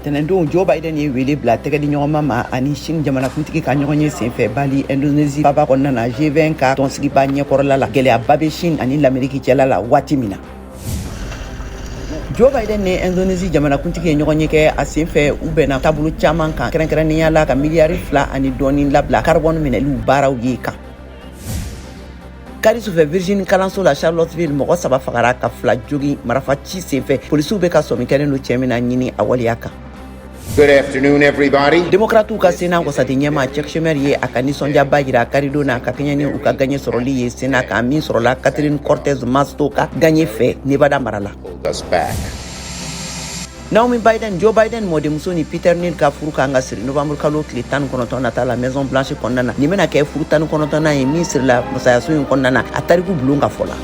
Tɛnɛndon Joe Biden ye wele bila tɛgɛdi ɲɔgɔnma ma ani Chine jamanakuntigi ka ɲɔgɔn ye senfɛ Bali Indonesia baba kɔnɔna na G20 ka tɔnsigiba ɲɛkɔrɔla la gɛlɛyaba bɛ Chine ani l'Amérique cɛla la waati min na. Joe Biden ni Indonesia jamanakuntigi ye ɲɔgɔn ye kɛ a senfɛ u bɛnna taabolo caman kan kɛrɛnkɛrɛnnenya la ka miliyari 2 ani dɔɔni labila carbone minɛliw baaraw ye kan. Kari sufɛ Virginie kalanso la Charlottesville mɔgɔ 3 fagara ka 2 jogi marifa ci senfɛ polisiw bɛ ka sɔmi kɛlen don cɛ min na ɲini a waleya kan. Good afternoon, everybody. Démocrates ka Sénat wasati ɲɛma Chuck Schumer ye a ka nisɔndiyaba jira karido n'a ka kɛɲɛ ni u ka gaɲɛ sɔrɔli ye Sénat ka min sɔrɔla Catherine Cortez Masto ka gaɲɛ fɛ Nevada mara la. Naomi Biden, Joe Biden mɔdenmuso ni Peter Neal ka furu kan ka siri novembre kalo tile 19 nata la Maison Blanche kɔnɔna na. Nin bɛna kɛ furu 19 ye min sirila masayaso in kɔnɔna na a tariku bulon ka fɔ la.